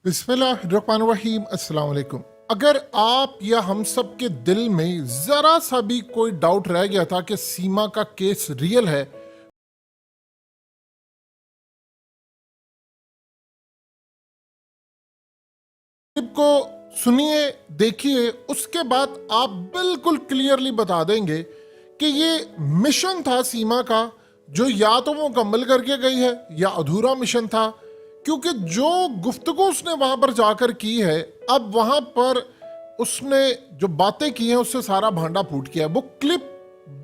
बिस्मिल्लाहिर्रहमानिर्रहीम अस्सलाम वालेकुम। अगर आप या हम सब के दिल में जरा सा भी कोई डाउट रह गया था कि सीमा का केस रियल है, को सुनिए, देखिए, उसके बाद आप बिल्कुल क्लियरली बता देंगे कि ये मिशन था सीमा का, जो या तो वो मुकम्मल करके गई है या अधूरा मिशन था। क्योंकि जो गुफ्तगू उसने वहां पर जाकर की है, अब वहां पर उसने जो बातें की हैं उससे सारा भांडा फूट गया है। वो क्लिप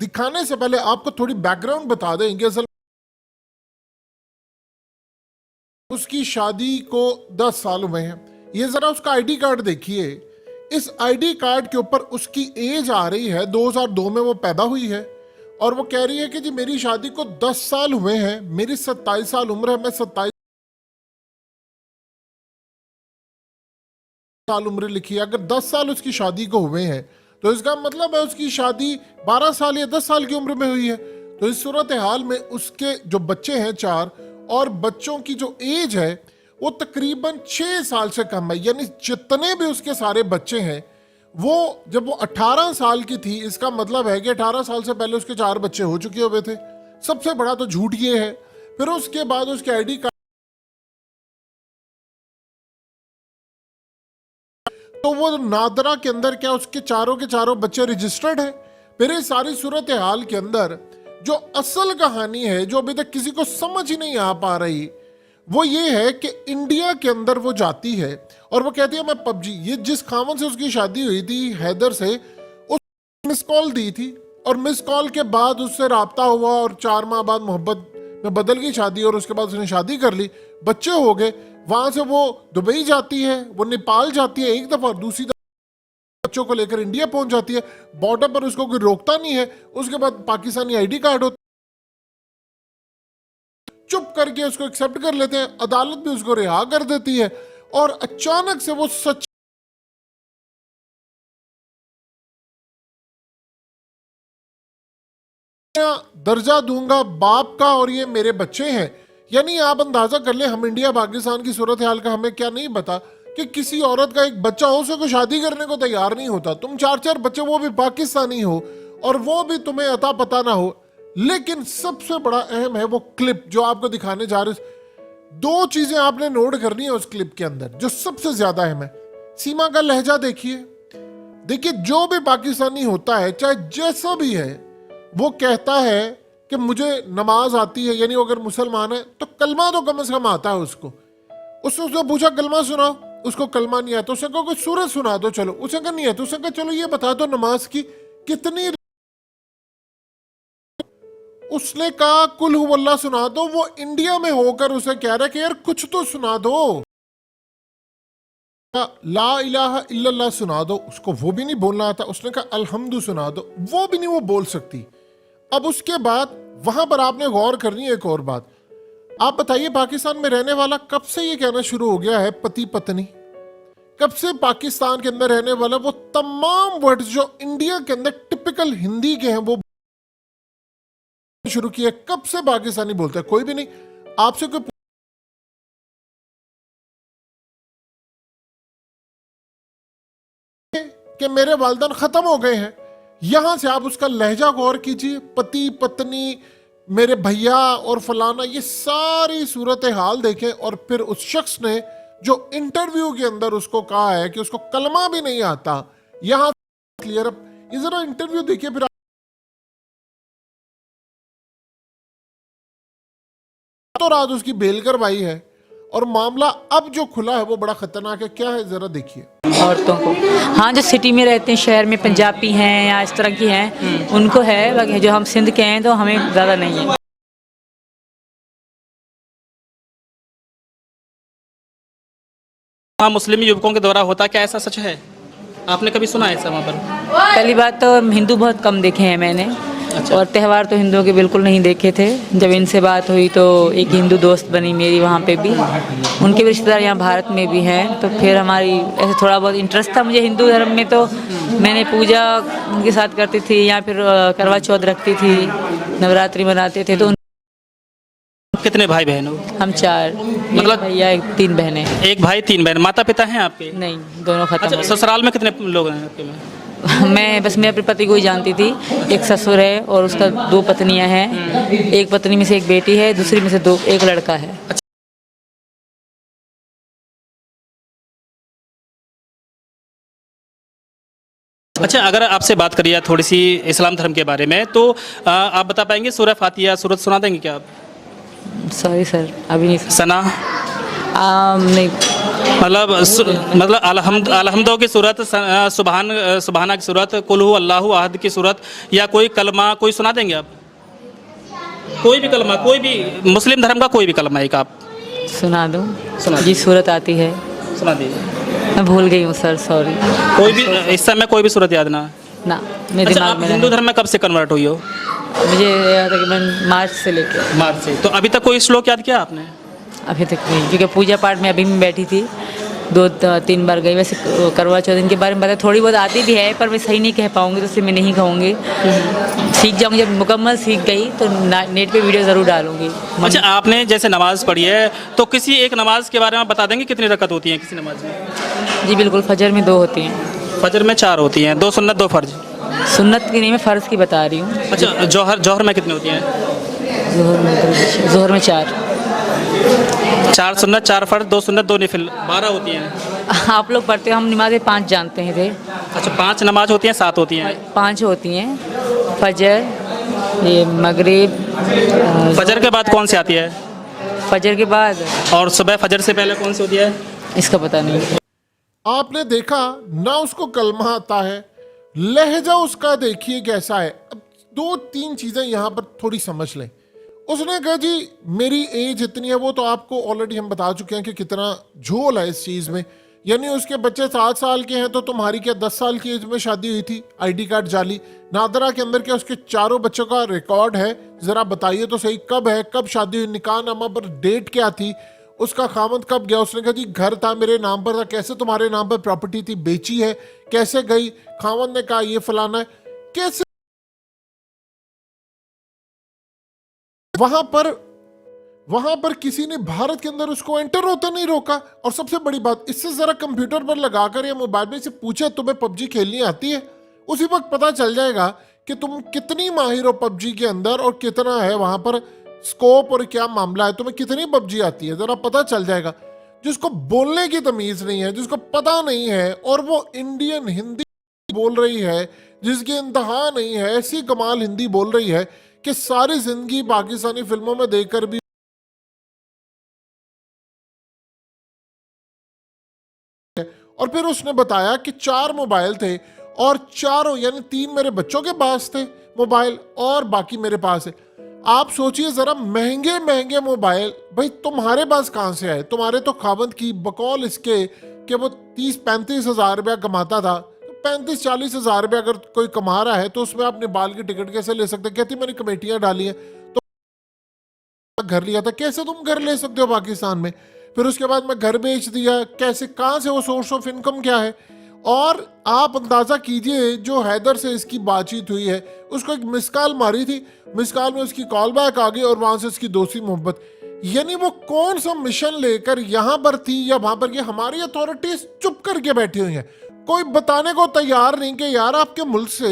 दिखाने से पहले आपको थोड़ी बैकग्राउंड बता देंगे। असल उसकी शादी को 10 साल हुए हैं। ये जरा उसका आईडी कार्ड देखिए। इस आईडी कार्ड के ऊपर उसकी एज आ रही है, 2002 में वो पैदा हुई है, और वो कह रही है कि जी मेरी शादी को 10 साल हुए हैं, मेरी 27 साल उम्र है, मैं 27 साल उम्र लिखी है। अगर 10 साल उसकी शादी को हुए हैं तो इसका मतलब है उसकी शादी 12 साल या 10 साल की उम्र में हुई है। तो इस सूरत हाल में उसके जो बच्चे हैं 4, और बच्चों की जो एज है वो तकरीबन 6 साल से कम है। यानी जितने भी उसके सारे बच्चे हैं, वो जब वो 18 साल की थी, इसका मतलब है कि 18 साल से पहले उसके 4 बच्चे हो चुके हुए थे। सबसे बड़ा तो झूठ ये है। फिर उसके बाद उसके आईडी कार्ड, तो वो नादरा के अंदर क्या उसके चारों के चारों बच्चे रजिस्टर्ड है। फिर इस सारी सूरत हाल के अंदर जो असल कहानी है, जो अभी तक किसी को समझ ही नहीं आ पा रही, वो ये है कि इंडिया के अंदर वो जाती है और वो कहती है मैं पबजी, ये जिस खामन से उसकी शादी हुई थी हैदर से, उस मिस कॉल दी थी, और मिस कॉल के बाद उससे राब्ता हुआ और 4 माह बाद मोहब्बत में बदल गई शादी, और उसके बाद उसने शादी कर ली, बच्चे हो गए। वहां से वो दुबई जाती है, वो नेपाल जाती है एक दफा, दूसरी दफा बच्चों को लेकर इंडिया पहुंच जाती है। बॉर्डर पर उसको कोई रोकता नहीं है। उसके बाद पाकिस्तानी आईडी कार्ड होता, चुप करके उसको एक्सेप्ट कर लेते हैं, अदालत भी उसको रिहा कर देती है, और अचानक से वो सच दर्जा दूंगा बाप का और ये मेरे बच्चे हैं। यानी आप अंदाजा कर ले, हम इंडिया पाकिस्तान की सूरत हाल का हमें क्या नहीं पता कि किसी औरत का एक बच्चा हो, उसे को शादी करने को तैयार नहीं होता। तुम 4-4 बच्चे, वो भी पाकिस्तानी हो, और वो भी तुम्हें अता पता ना हो। लेकिन सबसे बड़ा अहम है वो क्लिप जो आपको दिखाने जा रहे। 2 चीजें आपने नोट करनी है उस क्लिप के अंदर जो सबसे ज्यादा अहम है। सीमा का लहजा देखिए। देखिए, जो भी पाकिस्तानी होता है, चाहे जैसा भी है, वो कहता है कि मुझे नमाज आती है। यानी अगर मुसलमान है तो कलमा तो कम से कम आता है उसको। उसने पूछा कलमा सुनाओ, उसको कलमा नहीं आता। उसने कहा कोई सूरत सुना दो, चलो। उसने कहा नहीं आता। उसने कहा चलो ये बता दो नमाज की कितनी। उसने कहा कुल हुवल्लाह सुना दो। वो इंडिया में होकर उसे कह रहा है कि यार कुछ तो सुना दो, ला इलाहा इल्लल्लाह सुना दो। उसको वो भी नहीं बोलना आता। उसने कहा अल्हम्दु सुना दो, वो भी नहीं वो बोल सकती। अब उसके बाद वहां पर आपने गौर करनी है एक और बात। आप बताइए, पाकिस्तान में रहने वाला कब से ये कहना शुरू हो गया है पति पत्नी? कब से पाकिस्तान के अंदर रहने वाला वो तमाम वर्ड्स जो इंडिया के अंदर टिपिकल हिंदी के हैं वो शुरू किए? कब से पाकिस्तानी बोलता है? कोई भी नहीं। आपसे कोई कि मेरे वालिदैन खत्म हो गए हैं, यहां से आप उसका लहजा गौर कीजिए। पति पत्नी, मेरे भैया और फलाना, ये सारी सूरत हाल देखें। और फिर उस शख्स ने जो इंटरव्यू के अंदर उसको कहा है कि उसको कलमा भी नहीं आता, यहां क्लियर। अब ये जरा इंटरव्यू देखिए। फिर तो रात उसकी बेल करवाई है, और मामला अब जो खुला है वो बड़ा खतरनाक है। क्या है जरा देखिए। औरतों को, हाँ, जो सिटी में रहते हैं, शहर में पंजाबी हैं या इस तरह की हैं, उनको है। बाकी जो हम सिंध के हैं तो हमें ज़्यादा नहीं है। वहाँ मुस्लिम युवकों के द्वारा होता, क्या ऐसा सच है? आपने कभी सुना है ऐसा वहाँ पर? पहली बात तो हिंदू बहुत कम देखे हैं मैंने। अच्छा। और त्यौहार तो हिंदुओं के बिल्कुल नहीं देखे थे। जब इनसे बात हुई तो एक हिंदू दोस्त बनी मेरी वहाँ पे भी। उनके भी रिश्तेदार यहाँ भारत में भी हैं। तो फिर हमारी ऐसे थोड़ा बहुत इंटरेस्ट था मुझे हिंदू धर्म में, तो मैंने पूजा उनके साथ करती थी, या फिर करवा चौथ रखती थी, नवरात्रि मनाते थे। तो कितने भाई बहन हो? हम 4, मतलब- एक भैया 3 बहनें। एक भाई 3 बहन। माता पिता हैं आपके? नहीं, दोनों खत्म अच्छा, हो गए। ससुराल में कितने लोग हैं आपके में? मैं बस मैं अपने पति को ही जानती थी। एक ससुर है और उसका 2 पत्नियां हैं। एक पत्नी में से एक बेटी है, दूसरी में से एक लड़का है। अच्छा, अगर आपसे बात करिए थोड़ी सी इस्लाम धर्म के बारे में, तो आप बता पाएंगे सूरह फातिहा सूरत सुना देंगे क्या आप? सॉरी सर, अभी नहीं। सना नहीं। मतलब अलहम्दो की सूरत, सुबहाना की सूरत, कुल हु अल्लाहु अहद की सूरत, या कोई कलमा कोई सुना देंगे आप? कोई भी कलमा, कोई भी मुस्लिम धर्म का कोई भी कलमा एक आप सुना दूँ? सुना जी, सूरत आती है। सुना दीजिए। मैं भूल गई हूँ सर, सॉरी। कोई भी इस समय कोई भी सूरत याद ना? ना, मेरे अच्छा, दिमाग आप में हिंदू नहीं। धर्म में कब से कन्वर्ट हुई हो? मुझे याद है कि मैं मार्च से लेकर मार्च से। तो अभी तक कोई श्लोक याद किया आपने? अभी तक नहीं, क्योंकि पूजा पाठ में अभी मैं बैठी थी। 2-3 बार गई। वैसे करवा चौथ इनके बारे में पता थोड़ी बहुत आती भी है, पर मैं सही नहीं कह पाऊँगी, तो इसलिए मैं नहीं कहूँगी। सीख जाऊँगी, जब मुकम्मल सीख गई तो नेट पे वीडियो ज़रूर डालूँगी। अच्छा, आपने जैसे नमाज़ पढ़ी है, तो किसी एक नमाज के बारे में बता देंगे कितनी रकत होती है किसी नमाज में? जी बिल्कुल, फजर में 2 होती हैं। फजर में 4 होती हैं, 2 सुन्नत 2 फर्ज। सुन्नत की नहीं, मैं फ़र्ज़ की बता रही हूँ। अच्छा, जौहर में कितनी होती हैं? ज़ोहर में 4। 4 सुन्नत 4 फर्ज, 2 सुन्नत 2 नफिल, 12 होती हैं। आप लोग पढ़ते हो, हम नमाज़ें 5 जानते हैं थे। अच्छा, 5 नमाज होती हैं, 7 होती हैं? 5 होती हैं। फजर, ये मगरिब, फजर के बाद कौन सी आती है? फजर के बाद, और सुबह फजर से पहले कौन सी होती है? इसका पता नहीं। आपने देखा ना, उसको कलमा आता है, लहजा उसका देखिए कैसा है। अब 2-3 चीजें यहाँ पर थोड़ी समझ लें। उसने कहा जी मेरी एज इतनी है, वो तो आपको ऑलरेडी हम बता चुके हैं कि कितना झोल है इस चीज में। यानी उसके बच्चे 7 साल के हैं, तो तुम्हारी क्या 10 साल की एज में शादी हुई थी? आईडी कार्ड जाली। नादरा के अंदर क्या उसके 4 बच्चों का रिकॉर्ड है? जरा बताइए तो सही, कब है, कब शादी हुई, निकाह नामा पर डेट क्या थी, उसका खामद कब गया? उसने कहा जी घर था, मेरे नाम पर था। कैसे तुम्हारे नाम पर प्रॉपर्टी थी, बेची है, कैसे गई? खामद ने कहा ये फलाना है। कैसे वहां पर किसी ने भारत के अंदर उसको एंटर होता नहीं रोका। और सबसे बड़ी बात, इससे जरा कंप्यूटर पर लगाकर या मोबाइल में से पूछे तुम्हें पबजी खेलनी आती है, उसी वक्त पता चल जाएगा कि तुम कितनी माहिर हो पबजी के अंदर और कितना है वहां पर स्कोप और क्या मामला है, तुम्हें कितनी पबजी आती है, जरा पता चल जाएगा। जिसको बोलने की तमीज नहीं है, जिसको पता नहीं है, और वो इंडियन हिंदी बोल रही है, जिसकी इंतहा नहीं है, ऐसी कमाल हिंदी बोल रही है कि सारी जिंदगी पाकिस्तानी फिल्मों में देखकर भी। और फिर उसने बताया कि 4 मोबाइल थे, और चारों यानी 3 मेरे बच्चों के पास थे मोबाइल और बाकी मेरे पास है। आप सोचिए जरा, महंगे महंगे मोबाइल भाई तुम्हारे पास कहां से आए? तुम्हारे तो खावंद की बकौल इसके कि वो 30-35 हजार रुपया कमाता था। 35-40 हजार रुपया अगर कोई कमा रहा है तो उसमें आप नेपाल की टिकट कैसे ले सकते? कहती मैंने कमेटियां डाली हैं तो घर लिया था। कैसे तुम घर ले सकते हो पाकिस्तान में? फिर उसके बाद मैं घर बेच दिया। कैसे, कहां से, वो सोर्स ऑफ इनकम क्या है? और आप अंदाजा कीजिए, जो हैदर से इसकी बातचीत हुई है, उसको एक मिस कॉल मारी थी, मिस कॉल में उसकी कॉल बैक आ गई और वहां से उसकी दोस्ती मोहब्बत। यानी वो कौन सा मिशन लेकर यहां पर थी या वहां पर? ये हमारी अथॉरिटीज चुप करके बैठी हुई हैं, कोई बताने को तैयार नहीं कि यार आपके मुल्क से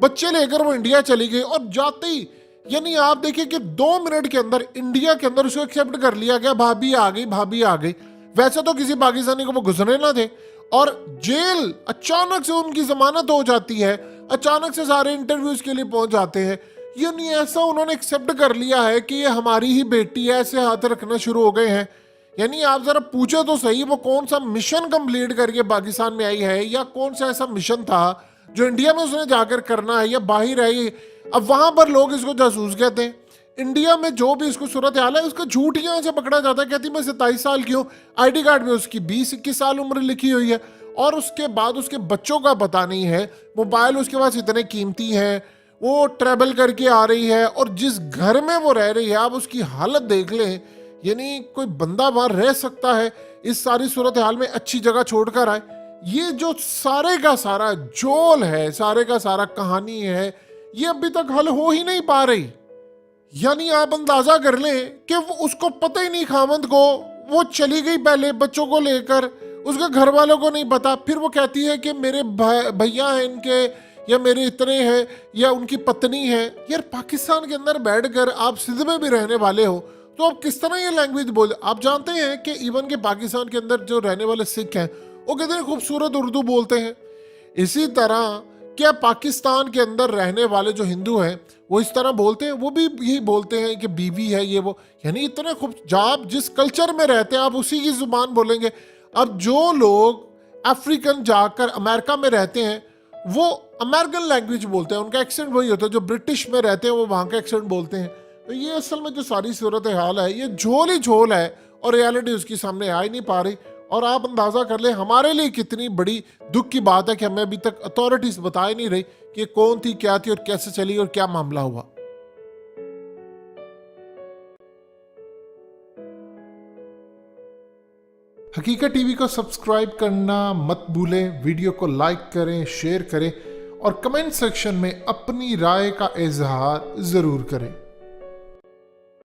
बच्चे लेकर वो इंडिया चली गई। और जाते ही यानी आप देखिए कि 2 मिनट के अंदर इंडिया के अंदर उसको एक्सेप्ट कर लिया गया, भाभी आ गई, भाभी आ गई। वैसे तो किसी पाकिस्तानी को वो गुजरे ना थे, और जेल अचानक से उनकी जमानत हो जाती है, अचानक से सारे इंटरव्यूज के लिए पहुंच जाते हैं। यानी ऐसा उन्होंने एक्सेप्ट कर लिया है कि ये हमारी ही बेटी है, ऐसे हाथ रखना शुरू हो गए हैं। यानी आप जरा पूछे तो सही, वो कौन सा मिशन कंप्लीट करके पाकिस्तान में आई है, या कौन सा ऐसा मिशन था जो इंडिया में उसने जाकर करना है, या बाहर है ये? अब वहां पर लोग इसको जासूस कहते हैं। इंडिया में जो भी इसको सूरत हाल है, उसका झूठ यहाँ से पकड़ा जाता है। कहती मैं 27 साल की हूँ, आईडी कार्ड में उसकी 20-21 साल उम्र लिखी हुई है, और उसके बाद उसके बच्चों का पता नहीं है। मोबाइल उसके पास इतने कीमती हैं, वो ट्रेवल करके आ रही है, और जिस घर में वो रह रही है आप उसकी हालत देख लें। यानी कोई बंदा वहां रह सकता है इस सारी सूरत हाल में, अच्छी जगह छोड़कर आए? ये जो सारे का सारा जोल है, सारे का सारा कहानी है, ये अभी तक हल हो ही नहीं पा रही। यानी आप अंदाजा कर लें कि वो उसको पता ही नहीं खामंद को, वो चली गई पहले बच्चों को लेकर, उसके घर वालों को नहीं पता, फिर वो कहती है कि मेरे भैया हैं इनके, या मेरे इतने हैं, या उनकी पत्नी है। यार पाकिस्तान के अंदर बैठकर आप सिंध में भी रहने वाले हो तो आप किस तरह ये लैंग्वेज बोल। आप जानते हैं कि इवन के पाकिस्तान के अंदर जो रहने वाले सिख हैं वो कितने खूबसूरत उर्दू बोलते हैं। इसी तरह क्या पाकिस्तान के अंदर रहने वाले जो हिंदू हैं वो इस तरह बोलते हैं, वो भी यही बोलते हैं कि बीवी है ये वो। यानी इतने खूब, आप जिस कल्चर में रहते हैं आप उसी की जुबान बोलेंगे। अब जो लोग अफ्रीकन जाकर अमेरिका में रहते हैं वो अमेरिकन लैंग्वेज बोलते हैं, उनका एक्सेंट वही होता है। जो ब्रिटिश में रहते हैं वो वहाँ का एक्सेंट बोलते हैं। तो ये असल में जो सारी सूरत हाल है ये झोल ही झोल है और रियलिटी उसकी सामने आ ही नहीं पा रही। और आप अंदाजा कर ले हमारे लिए कितनी बड़ी दुख की बात है कि हमें अभी तक अथॉरिटीज बता ही नहीं रही कि कौन थी, क्या थी और कैसे चली और क्या मामला हुआ। हकीकत टीवी को सब्सक्राइब करना मत भूलें, वीडियो को लाइक करें, शेयर करें और कमेंट सेक्शन में अपनी राय का इजहार जरूर करें।